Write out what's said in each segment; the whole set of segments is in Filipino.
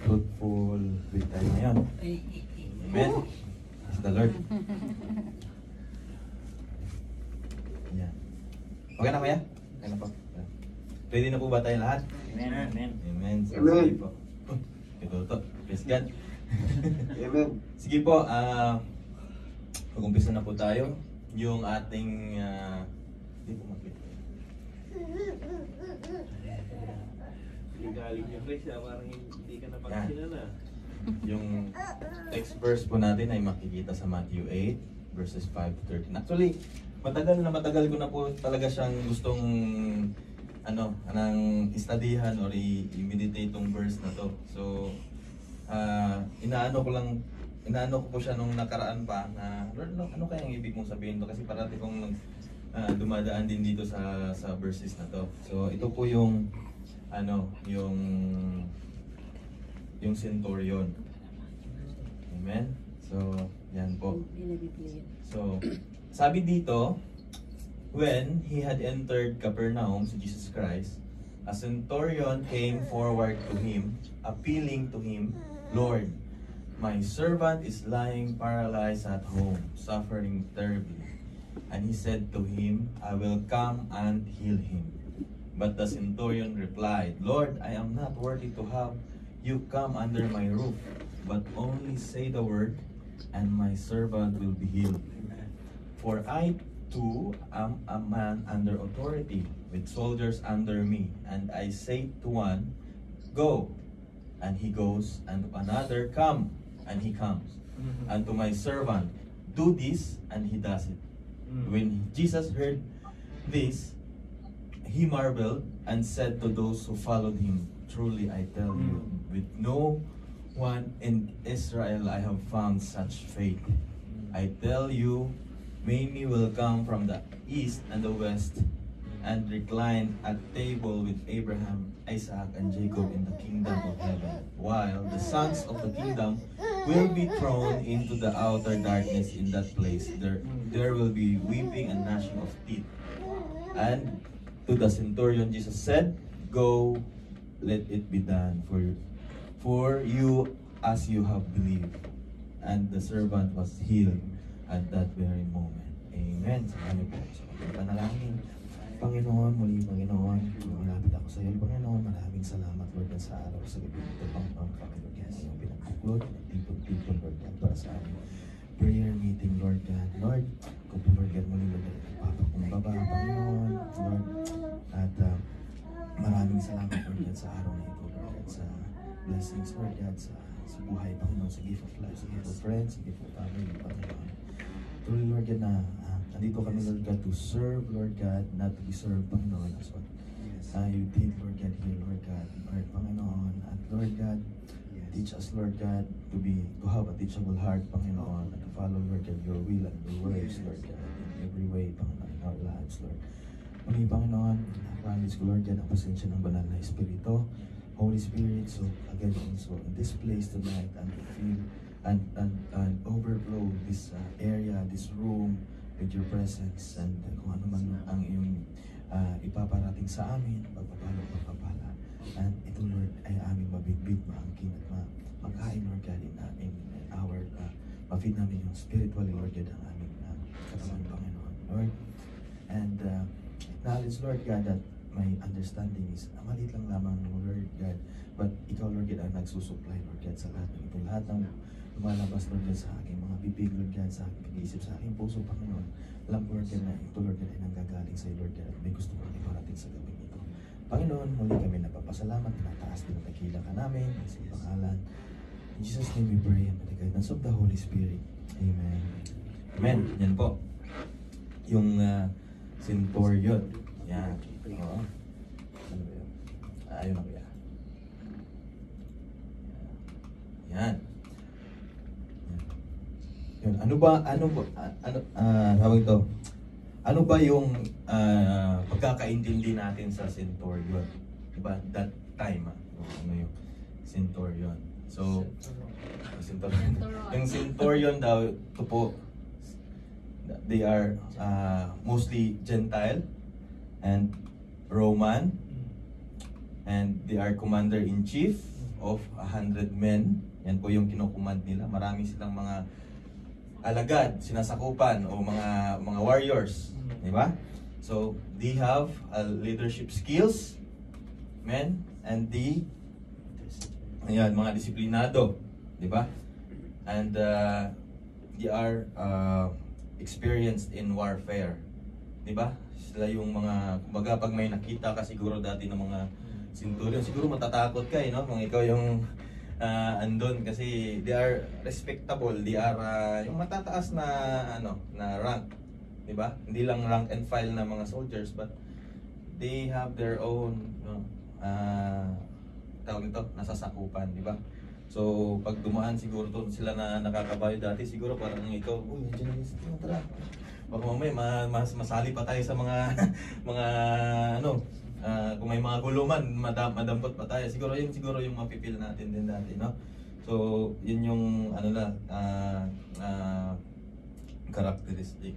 fruitful week tayo ngayon. Amen. Praise the Lord. Yan. Okay na kuya? Okay na po. Ready na po ba tayo lahat? Amen. Amen. Amen. So, Amen. sige po. Ito to. Praise God. Amen. Sige po, mag-umpisa na po tayo. Yung ating, hindi po makita. Galing niya, Chris, parang hindi ka napaksinan na. Yung text verse po natin ay makikita sa Matthew 8, verses 5 to 13. Actually, matagal ko na po talaga siyang gustong anong studyhan or i-meditate tong verse na to. So, inaano ko po siya nung nakaraan pa na Lord, ano kayang ibig mong sabihin to? Kasi parati kong dumadaan din dito sa verses na to. So, ito po yung yung centurion. Amen. So, yan po. So, sabi dito, when he had entered Capernaum, si Jesus Christ, a centurion came forward to him, appealing to him, Lord, my servant is lying paralyzed at home, suffering terribly. And he said to him, I will come and heal him. But the centurion replied, Lord, I am not worthy to have you come under my roof, but only say the word, and my servant will be healed. For I too am a man under authority, with soldiers under me, and I say to one, go, and he goes, and to another, come, and he comes, and to my servant, do this, and he does it. When Jesus heard this, he marveled and said to those who followed him, truly I tell you, with no one in Israel I have found such faith. I tell you, many will come from the east and the west and recline at table with Abraham, Isaac, and Jacob in the kingdom of heaven, while the sons of the kingdom will be thrown into the outer darkness. In that place there will be weeping and gnashing of teeth. And to the centurion Jesus said, go, let it be done for you as you have believed. And the servant was healed at that very moment. Amen. Salamat po sa panalangin. Panginoon, muli Panginoon, malapit ako sa iyo, Panginoon. Maraming salamat, Lord, sa araw sa gabi ito, Panginoon. Panginoon, yung pinagkuklod, tipon-tipon, Lord, para sa aming prayer meeting, Lord God. Lord, kung po, Lord God, muli, Lord, ipapakumbaba, Panginoon, Lord. At maraming salamat, Lord God, sa araw na ito, Lord God, sa blessings, Lord God, sa buhay, Panginoon, sa gift of life, sa gift of friends, sa gift of family, Panginoon. Truly, Lord God, na nandito kami, Lord God, to serve, Lord God, not to be served, Panginoon. As what you did, Lord God, here, Lord God, Lord, Panginoon. At Lord God, teach us, Lord God, to have a teachable heart, Panginoon, and to follow, Lord God, your will and your ways, Lord God, in every way, Panginoon, in our lives, Lord. Muli, Panginoon, promise ko, Lord God, ang pasensya ng banal na Espiritu, Holy Spirit, so again, also in this place tonight, and feel and overflow this area, this room, with your presence, and kung ano man ang iyong ipaparating sa amin, pagpapala. And ito, Lord, ay aming mabitbit, maangkin at makain, Lord God, in our, ma-feed namin yung spiritually, Lord God, ang aming katawan, Panginoon, Lord. And acknowledge, Lord God, that my understanding is maliit lang lamang, Lord God, but ikaw, Lord God, ang nagsusupply, Lord God, sa lahat ng ito. Lahat ng lumalabas, Lord God, sa aking mga bibig, Lord God, sa aking pag-iisip, sa aking puso, Panginoon. Alam, Lord God, na ito, Lord God, ay nanggagaling sa iyo, Lord God, at may gusto kong iparating sa gabi ito. Panginoon, muli kami napapasalamat, tinataas, pinapakila ka namin, sa iyong pangalan. In Jesus' name we pray, and with the guidance of the Holy Spirit. Amen. Amen. Yan po. Yung centurion. Yan. Oo. Ano ba yun? Ayun ako yan. Yan. Yun. Tawag ito? Ano ba yung pagkakaintindi natin sa centurion? Diba? That time, ano yung centurion? So, yung centurion daw, ito po, they are mostly Gentile and Roman, and they are commander-in-chief, of 100 men. Yan po yung kinukumand nila. Marami silang mga alagad, sinasakupan o mga warriors, di ba? So they have leadership skills, men, and mga disiplinado, di ba? And they are experienced in warfare, di ba? Sila yung mga, kumbaga pag may nakita ka siguro dati ng mga centurion, siguro matatakot ka, no? Kung ikaw yung andon, kasi they are respectable, they are yung matataas na na rank, di ba? Hindi lang rank and file na mga soldiers, but they have their own tawag nito, nasasakupan, di ba? So pag dumaan siguro to sila na nakakabayo dati, siguro parang ikaw, uy, nandiyan na tara. Baka mamaya masali pa tayo sa mga kung may mga guluman, madampot pa tayo. Siguro yung mapipil natin din dati, no? So yun yung characteristic.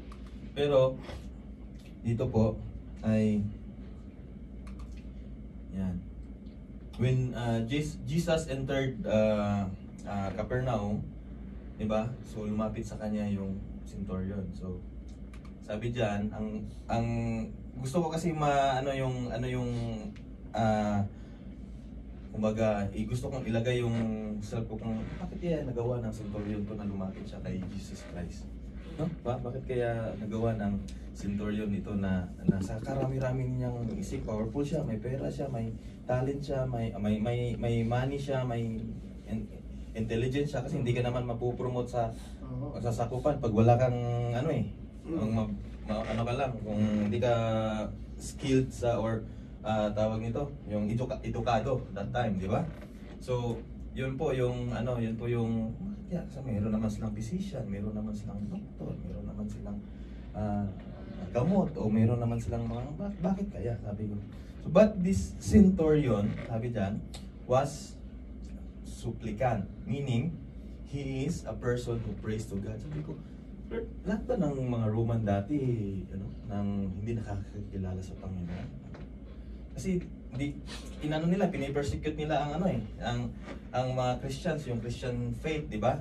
Pero dito po ay yan. When Jesus entered Capernaum, di ba? So lumapit sa kanya yung centurion. So sabi diyan, ang gusto ko kasi kumbaga, gusto kong ilagay yung self ko kung bakit kaya nagawa ng centurion to na lumapit siya kay Jesus Christ. No? Bakit kaya nagawa ng centurion ito na sa karami-rami niyang isip, powerful siya, may pera siya, may talent siya, may money siya, may intelligence siya, kasi hindi ka naman mapupromote sa sasakupan pag wala kang ka lang, kung hindi ka skilled sa tawag nito, yung edukado that time, di ba? So yun po yung kasi meron naman silang physician, meron naman silang doktor, meron naman silang gamot, o meron naman silang mga bakit kaya, sabi ko. So but this centurion, sabi diyan, was supplicant, meaning he is a person who prays to God. Sabi ko, lahat ba ng mga Roman dati nang hindi nakakakilala sa Panginoon? Kasi pinipersecute nila ang mga Christians, yung Christian faith, di ba?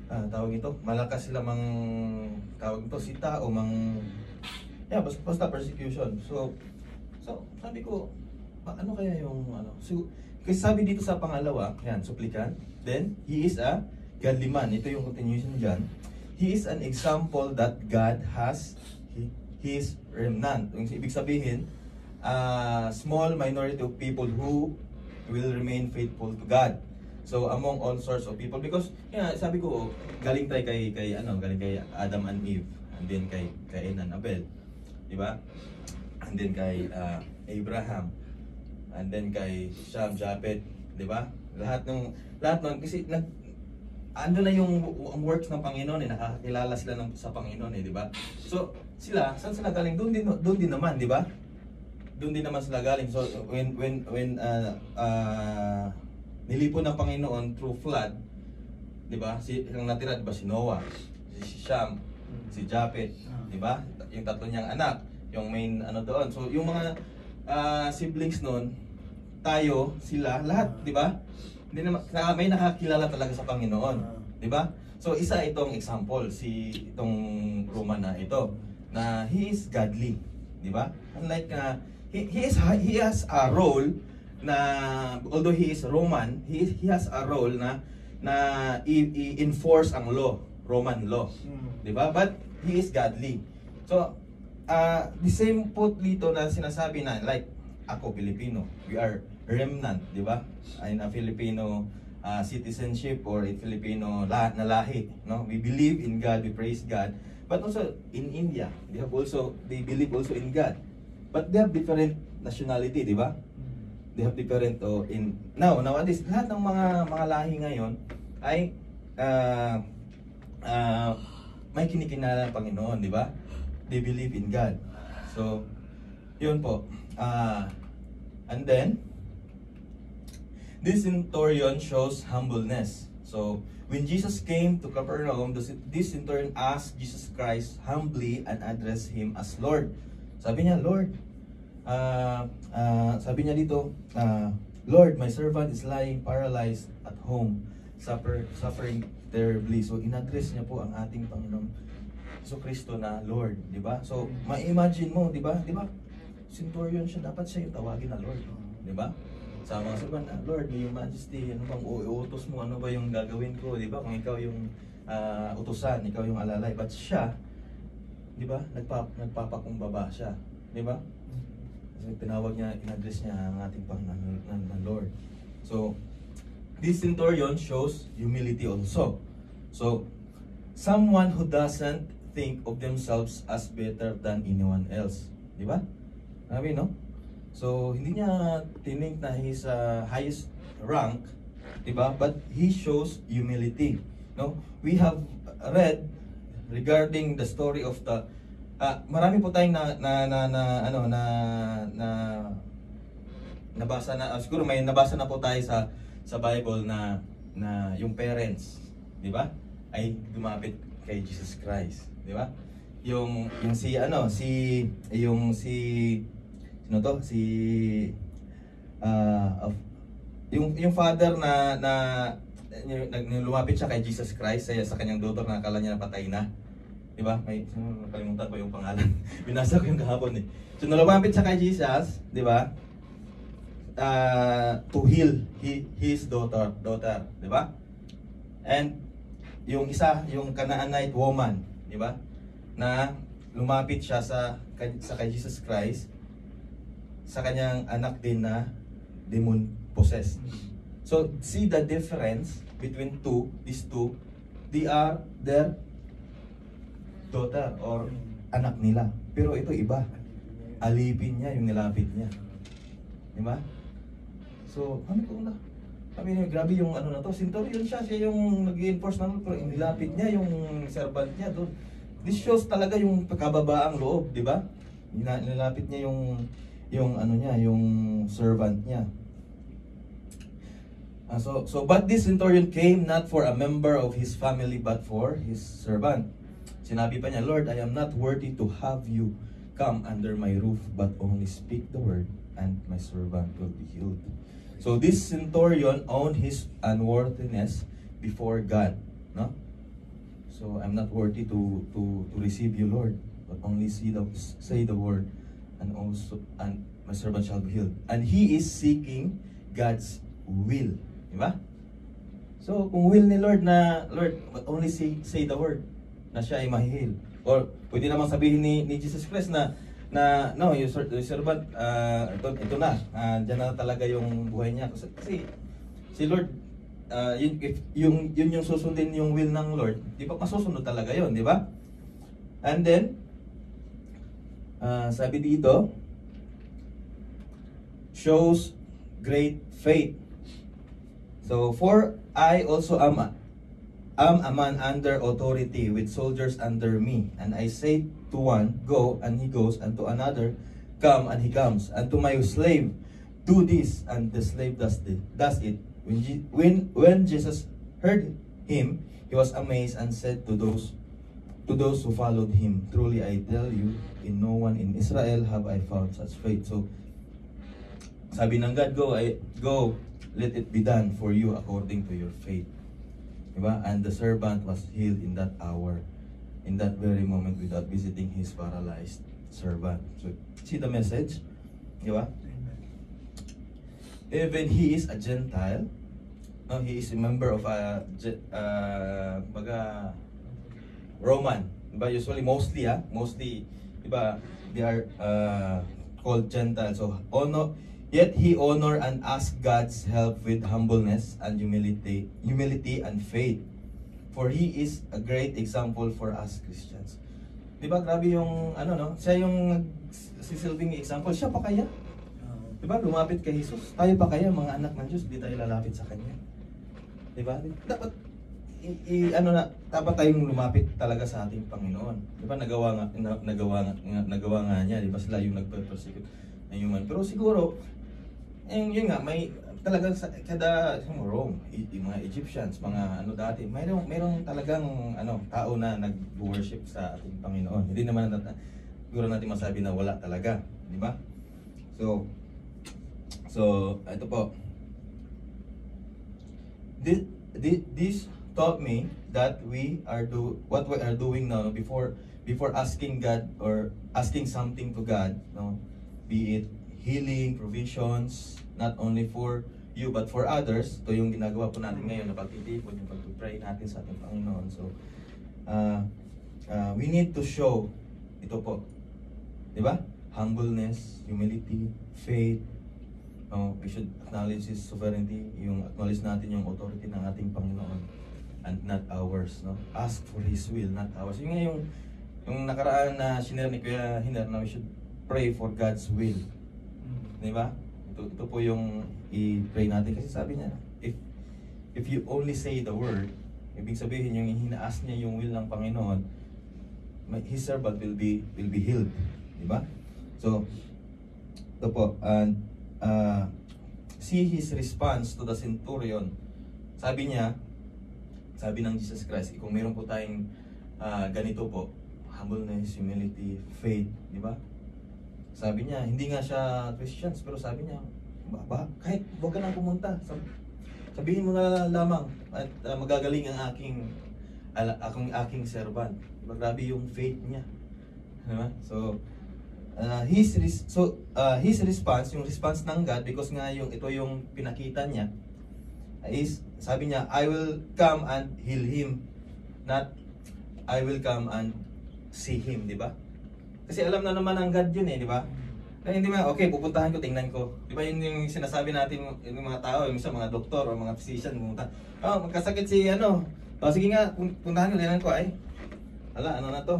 Tawag ito, malakas sila tawag ito, sita o basta persecution. So sabi ko, ano kaya yung so, kasi sabi dito sa pangalawa, yan, supplicant, then he is a godly man. Ito yung continuation dyan. He is an example that God has his remnant. Yung ibig sabihin, small minority of people who will remain faithful to God. So among all sorts of people, because sabi ko, galing tayo kay Adam and Eve, and then kay Cain and Abel, di ba? And then kay Abraham, and then kay Shem, Japhet, di ba? Lahat nun kasi ando na yung works ng Panginoon, nakakakilala sila sa Panginoon, di ba? So saan sila galing? Doon din naman, di ba? Doon din naman sila galing. So when nilipon ng Panginoon through flood, di ba? Ang natira, di ba, si Noah, si Shem, si Japhet, di ba? Yung tatlo niyang anak, yung main doon. So yung mga siblings noon, tayo, sila, lahat, di ba? Hindi naman, may nakakilala talaga sa Panginoon, di ba? So isa itong example, itong Roman na ito, na he is godly, di ba? Unlike he has a role na, although he is Roman, he has a role na i-enforce ang law, Roman law, di ba? But he is godly. So the same po dito na sinasabi na, like ako, Pilipino, we are remnant, di ba? In a Filipino citizenship or a Filipino na lahi, no? We believe in God, we praise God. But also in India, they believe also in God. But they have different nationality, di ba? They have different nowadays lahat ng mga lahi ngayon ay may kinikinala ng Panginoon, di ba? They believe in God. So, yun po. And then, this centurion shows humbleness. So, when Jesus came to Capernaum, this centurion asked Jesus Christ humbly and addressed him as Lord. Sabi niya, Lord, sabi niya dito, Lord, my servant is lying paralyzed at home, suffering terribly. So, in-address niya po ang ating Panginoong Jesucristo na Lord, di ba? So, ma-imagine mo, di ba? Di ba? Centurion siya, dapat siya yung tawagin na Lord, di ba? Sa mga servant, Lord, may your majesty, ano bang uutos mo, ano ba yung gagawin ko, di ba? Kung ikaw yung utusan, ikaw yung alalay. But siya, di ba? Nagpapakumbaba siya, di ba? Kasi tinawag niya, in-address niya ang ating Panginoon na Lord. So, this centurion shows humility also. So, someone who doesn't think of themselves as better than anyone else. Di ba? Sabi, no? So, hindi niya tinink na his highest rank, di ba? But he shows humility. No? We have read regarding the story of the marami po tayong nabasa na siguro may nabasa na po tayo sa Bible na yung parents, di ba? Ay lumapit kay Jesus Christ, di ba? Yung si yung father na lumapit siya kay Jesus Christ sa kanyang daughter na akala niya napatay na. Di ba? Nakalimutan ko yung pangalan. Binasa ko yung kahapon eh. So lumapit siya kay Jesus, di ba? To heal his daughter, di ba? And yung isa, yung Canaanite woman, di ba? Na lumapit siya sa kay Jesus Christ sa kanyang anak din na demon possessed. So see the difference between these two, they are their daughter or anak nila. Pero ito iba. Alipin niya yung nilapit niya. Di ba? So, sabi niya, grabe yung ano na to. Centurion siya yung nag-enforce naman, pero nilapit niya yung servant niya doon. This shows talaga yung pagkababaang loob, di ba? Nilapit niya yung servant niya. But this centurion came not for a member of his family but for his servant. Sinabi pa niya, Lord, I am not worthy to have you come under my roof, but only speak the word, and my servant will be healed. So this centurion owned his unworthiness before God, no? So I'm not worthy to receive you, Lord, but only say the word, and my servant shall be healed. And he is seeking God's will, di ba? So kung will ni Lord na, Lord, but only say the word, na siya ay mahihil. Or pwede naman sabihin ni Jesus Christ na no, yung servant, ito na, dyan na talaga yung buhay niya. Kasi si Lord, yun yung susundin yung will ng Lord, di ba masusunod talaga yun, di ba? And then, sabi dito, shows great faith. So, for I also am a man under authority with soldiers under me, and I say to one, go, and he goes, and to another, come, and he comes, and to my slave, do this, and the slave does it. When Jesus heard him, he was amazed and said to those who followed him, truly I tell you, in no one in Israel have I found such faith. So, sabi ng God, go, let it be done for you according to your faith. Diba? And the servant was healed in that hour, in that very moment, without visiting his paralyzed servant. So, see the message? Diba? Even he is a Gentile, no, he is a member of a Roman. Diba? Usually, mostly, diba, they are called Gentiles. So, yet he honor and ask God's help with humbleness and humility and faith. For he is a great example for us Christians. Di ba grabe yung siya yung sisilbing example. Siya pa kaya? Di ba lumapit kay Jesus? Tayo pa kaya mga anak ng Diyos, di tayo lalapit sa kanya? Di ba? Dapat dapat tayong lumapit talaga sa ating Panginoon. Di ba nagawa nga niya, di ba sila yung nagpe-persecute ng human. Pero siguro yun nga, may talagang kada Rome, yung mga Egyptians, mga dati, mayroong talagang tao na nag-worship sa ating Panginoon. Hindi naman siguro natin masabi na wala talaga, di ba? So ito po, this taught me that what we are doing now before asking God or asking something to God, no, be it healing, provisions, not only for you but for others. Ito yung ginagawa po natin ngayon na pagtitipon, yung pag-pray natin sa ating Panginoon. So, we need to show ito po, di ba? Humbleness, humility, faith. We should acknowledge His sovereignty, yung acknowledge natin yung authority ng ating Panginoon and not ours, no? Ask for His will, not ours. Yung nga yung nakaraan na shinare ni Kuya Hiner na we should pray for God's will. Di ba? Ito po yung i-pray natin kasi sabi niya, if you only say the word, ibig sabihin yung hinaas niya yung will ng Panginoon, His servant will be healed. Di ba? So, ito po, and see His response to the centurion. Sabi ng Jesus Christ, kung meron po tayong ganito po, humbleness, humility, faith, di ba? Sabi niya, hindi nga siya Christians, pero sabi niya, kahit huwag ka nang pumunta, sabihin mo na lamang at magagaling ang aking servant. Diba? Grabe yung faith niya. Diba? So, his response, yung response ng God, because nga ito yung pinakita niya, is, sabi niya, I will come and heal him, not I will come and see him, di ba? Kasi alam na naman ng God yun eh, di ba? Kaya hindi man, okay, pupuntahan ko, tingnan ko. Di ba yun yung sinasabi natin yung mga tao, yung mga doktor o mga physician, pumunta. Magkasakit si sige nga, puntahan ko, tingnan ko, ay. Ano na to,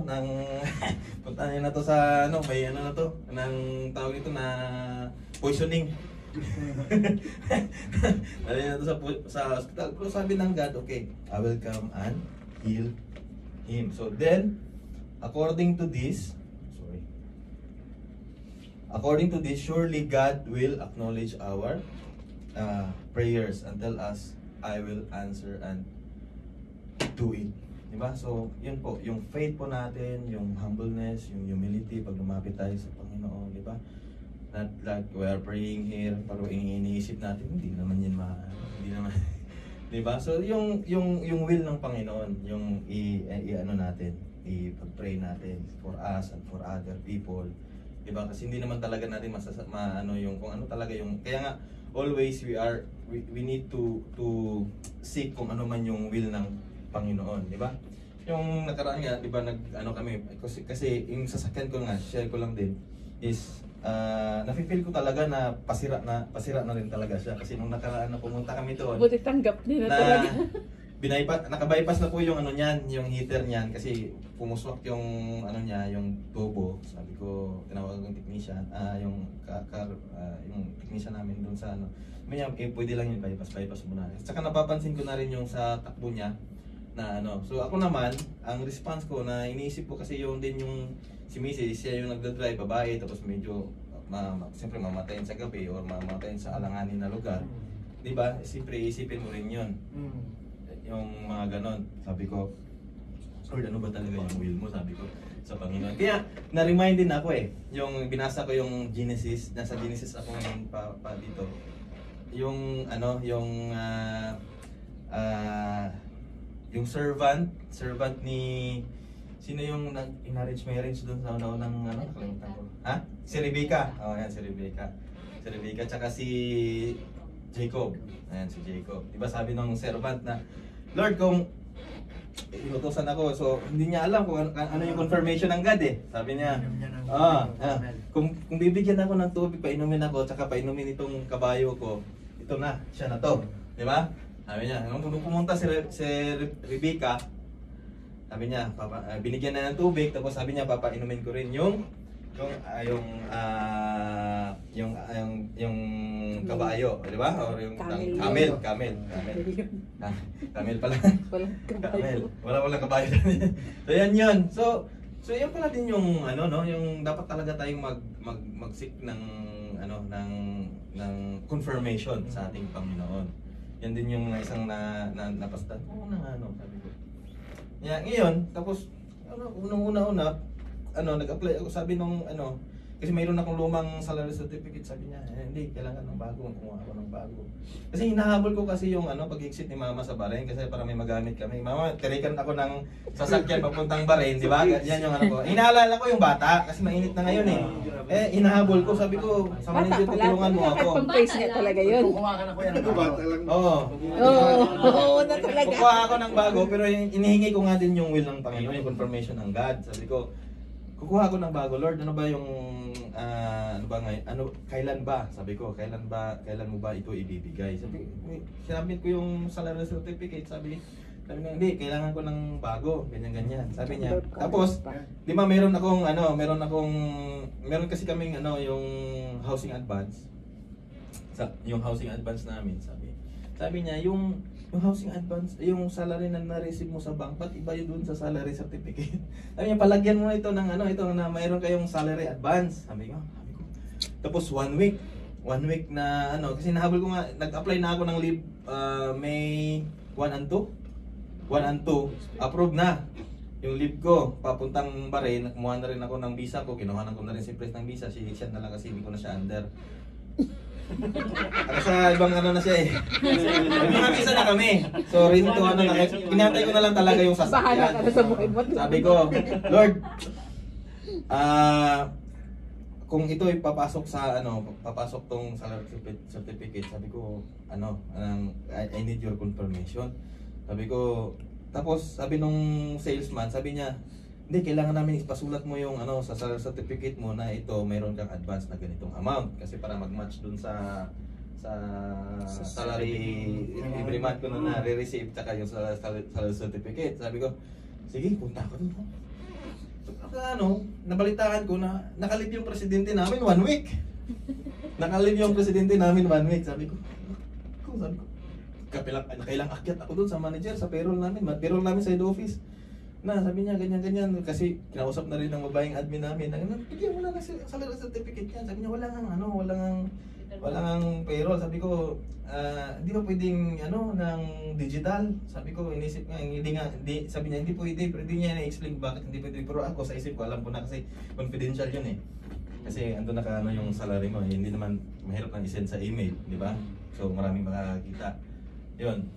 puntahan na to sa, may na to, ng tawag ito na poisoning. Dali na to sa hospital. Pero sabi ng God, okay, I will come and heal him. So then, according to this, surely God will acknowledge our prayers and tell us, I will answer and do it. Diba? So, yun po, yung faith po natin, yung humbleness, yung humility, pag lumapit tayo sa Panginoon, diba? Not like we are praying here, pero iniisip natin, hindi naman yan hindi naman. Diba? So, yung will ng Panginoon, yung i-pray natin for us and for other people. Diba? Kasi hindi naman talaga natin yung kung ano talaga yung, kaya nga, always we need to seek kung ano man yung will ng Panginoon, di ba? Yung nakaraan nga, di ba, kami, kasi yung sasakyan ko nga, share ko lang din, is, nafe-feel ko talaga na pasira na rin talaga siya. Kasi nung nakaraan na pumunta kami doon, buti tanggap nila talaga. Naka-bypass na po yung niyan, yung heater niyan, kasi pumuswak yung yung tubo. Sabi ko, tinawag yung technician, yung technician namin doon sa pwede lang yung bypass muna. Saka napapansin ko na rin yung sa takbo niya, na So ako naman, ang response ko na iniisip ko kasi yung si Mrs. siya yung nagdadrive, babae, tapos medyo siyempre mamatayin sa gabi or mamatayin sa alanganin na lugar. Di ba? Siyempre isipin mo rin yun. Yung mga ganon. Sabi ko, Lord, ano ba talaga yung will mo? Sabi ko sa Panginoon. Kaya na-remind din ako yung binasa ko yung Genesis, nasa Genesis ako ngayon pa dito. Yung yung servant ni sino yung in-arrange marriage doon sa unang nakalimutan ko. Si Rebecca. Yan si Rebecca. Si Rebecca tsaka si Jacob. Ayan si Jacob. Diba sabi ng servant na, Lord, kung inutosan ako, so hindi niya alam kung ano yung confirmation ng God Sabi niya, kung bibigyan ako ng tubig, painumin ako, tsaka painumin itong kabayo ko, ito na, siya na to. Diba? Sabi niya, nung pumunta si Rebecca, sabi niya, binigyan na ng tubig, tapos sabi niya, papainumin ko rin yung kabayo, di ba? Or yung camel. Camel pala. Walang kabayo. Wala kabayo. So yan yun. So yan pala din yung yung dapat talaga tayong mag-seek ng confirmation sa ating Panginoon. Yan din yung mga isang napastan. Sabi ko. Ngayon, tapos unang-una, nag-apply ako, sabi nung Kasi mayroon akong lumang salary certificate, sabi niya, hindi, kailangan ng bago, kumuha ako ng bago. Kasi hinahabol ko kasi yung pag-exit ni mama sa Bahrain kasi para may magamit kami. Mama, tirikan ako ng sasakyan papuntang Bahrain, di ba? Yan yung ko. Hinaalala ko yung bata kasi mainit na ngayon eh. Hinahabol ko, sabi ko, sa Bata manager, pala. tutulungan mo ako. Pang-face niya talaga yun. Kukuha ka na kuya ng bata lang. Oo. Oo na talaga. Kukuha ako ng bago, pero inihingi ko nga din yung will ng Panginoon, yung confirmation ng God. Sabi ko, kukuha ako ng bago, Lord, ano ba yung, kailan ba? Sabi ko, kailan mo ba ito ibibigay? Sinabi ko yung salary certificate, sabi niya, hindi, kailangan ko ng bago, ganyan-ganyan. Sabi niya, tapos, di ba meron kasi kaming yung housing advance. Yung housing advance namin, sabi niya, yung housing advance, yung salary na na-receive mo sa bank, ba't iba yun dun sa salary certificate? Sabi niya, palagyan mo ito ng ito na mayroon kayong salary advance. Sabi ko. Tapos 1 week na kasi nahabol ko nga, nag-apply na ako ng leave May 1 and 2. 1 and 2, approved na yung leave ko, papuntang Bahrain. Kumuha na rin ako ng visa ko, kinuha na ko na rin si Pres ng visa, siya na lang kasi hindi ko na siya under. Sa ibang na siya eh. May mga visa na kami. So rin to kinantay ko na lang talaga yung sasakyan. Bahala ka na sa buhay mo. Sabi ko, Lord, kung ito ay papasok tong salary certificate, sabi ko, I need your confirmation. Sabi ko, tapos sabi nung salesman, sabi niya, hindi, kailangan namin ipasulat mo yung sa salary certificate mo na ito mayroon kang advance na ganitong amount kasi para mag-match dun sa salary every month ko na nare-receive tsaka yung salary certificate. Sabi ko, sige, punta ako dun. Nabalitaan ko na nakalip yung presidente namin 1 week. Nakalip yung presidente namin 1 week. Sabi ko, kailang akyat ako dun sa manager, sa payroll namin sa head office. Sabi niya, ganyan, kasi kinausap na rin ng babaeng admin namin. Bigyan mo na kasi salary certificate yan. Sabi niya, wala nang payroll. Sabi ko, di ba pwedeng ng digital? Sabi ko, inisip nga, sabi niya, hindi pwede, pero hindi niya na-explain bakit hindi pwede. Pero ako sa isip ko, alam ko na kasi confidential yun eh. Kasi ando na yung salary mo, hindi naman mahirap na i-send sa email, di ba? So maraming makakita. Yun.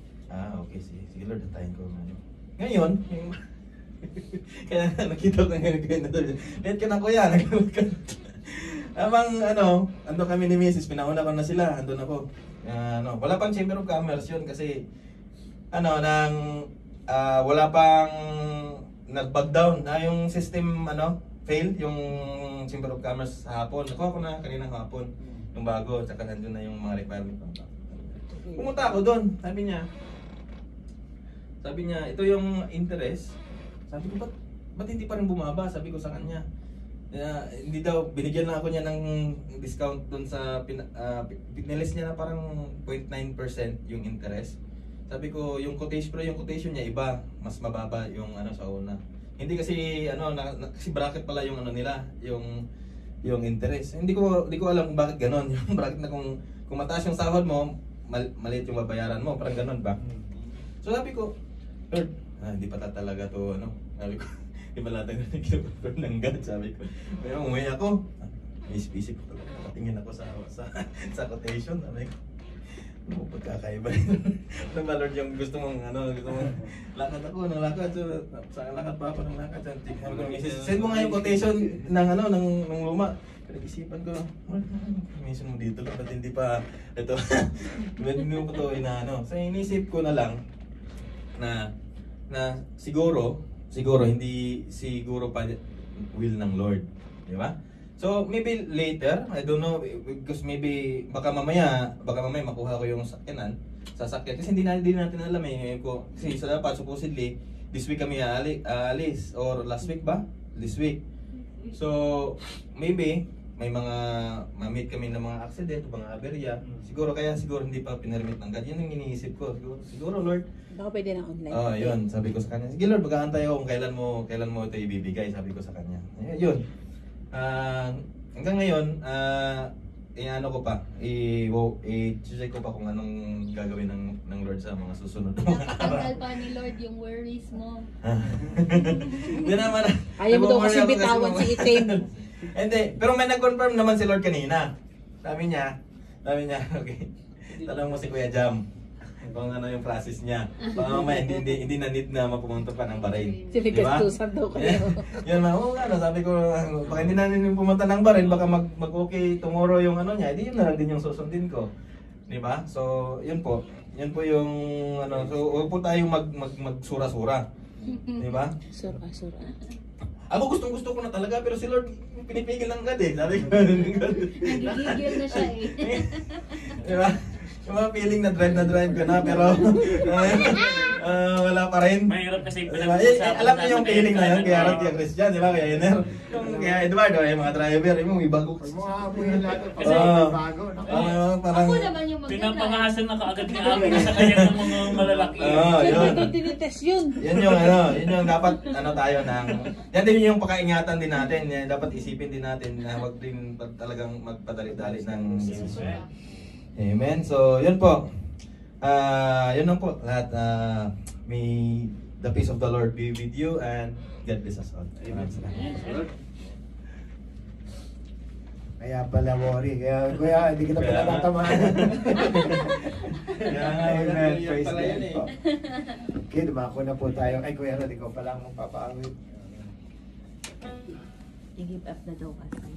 Okay, sige Lord, natayin ko. Ngayon, kaya nakita ko ngayon kayo na doon. Let ka na kuya, habang ando kami ni Mrs. Pinauna ko na sila, andun ako. Wala pang Chamber of Commerce yun kasi wala pang nag-bug down na yung system fail yung Chamber of Commerce sa hapon. Nakuha ko na kaninang hapon yung bago, tsaka nandun na yung mga requirement. Pumunta ako doon, sabi niya ito yung interest. Sabi ko, ba't hindi pa rin bumaba? Sabi ko sa kanya. Hindi daw, binigyan lang ako niya ng discount doon sa, pinalis niya na parang 0.9% yung interest. Sabi ko, yung quotation niya iba, mas mababa yung sa una. Hindi kasi, kasi bracket pala yung nila, yung interest. Hindi ko alam kung bakit ganon. Yung bracket na kung mataas yung sahod mo, maliit yung babayaran mo, parang ganon ba? So sabi ko, Lord, hindi pa talaga to sabi ko, di ba lahat ng kinakonfirm ng God, sabi ko. Pero umuwi ako, isip ko talaga, nakatingin ako sa quotation, sabi ko, pagkakaiba rin. Ano ba Lord yung gusto mong lakad ako ng lakad, so sa lakad pa ako ng lakad, send mo nga yung quotation ng luma. Pinag-isipan ko, mention mo dito lang, ba't hindi pa, ito, hindi mo ito So inisip ko na lang, na siguro hindi siguro pa will ng Lord, di ba? So maybe later, I don't know, because maybe baka mamaya makuha ko yung sasakyan kasi hindi natin alam kasi sa dapat supposedly this week kami aalis or last week ba? This week. So maybe may mga ma-meet kami ng mga accident, mga aberya. Siguro hindi pa pinarmit ng God. Yun yung iniisip ko. Siguro Lord. Baka pwede na online. Yun. Sabi ko sa kanya. Sige Lord, mag-aantay ako kung kailan mo ito ibibigay. Sabi ko sa kanya. Yun. Hanggang ngayon, ko pa. I-check ko pa kung anong gagawin ng Lord sa mga susunod. Nakatanggal pa ni Lord yung worries mo. Hindi naman. Ayaw mo daw kasi bitawan si Itim. Hindi, pero may nag-confirm naman si Lord kanina. Sabi niya, okay, tanong mo si Kuya Jam kung ano yung process niya. Baka mamaya hindi na need na mapumunta pa ng Bahrain. Sinigastusan daw kayo. Yun na, oo nga, no, sabi ko, baka hindi na rin pumunta ng Bahrain, baka mag-okay tomorrow yung ano niya, hindi yun na lang din yung susundin ko. Di ba? So, yun po yung ano, so huwag po tayong magsura-sura. Di ba? Sura. Ako gustong-gusto ko na talaga, pero si Lord pinipigil ng God eh. Sabi ko, Nagigigil na siya eh. di ba? Yung mga feeling na drive ko na, pero wala pa rin. Mahirap kasi Diba? Alam niyo yung feeling na yun, kaya Rod, kaya Christian, di ba? Kaya Ener, kaya Eduardo, yung mga driver, yung may bago. Pag mga amoy lahat, Kasi, bago. No? Parang, Ako naman yung maganda. Pinapangahasan na kaagad ni Abi sa kanya ng mga malalaki. Pero Pero hindi tinitest yun. yun yung dapat dapat yan din yung pakaingatan din natin. Yan, dapat isipin din natin na wag din talagang magpadali-dali ng Amen. So, yun po. Yun lang po. Lahat, may the peace of the Lord be with you and God bless us all. Amen. Kaya pala worry. Kaya hindi kita pala natamahan. Amen. Praise God po. Okay, dumako na po tayo. Ay, Kuya Rod, ikaw pala ang magpapaawit. I-give up na daw kasi.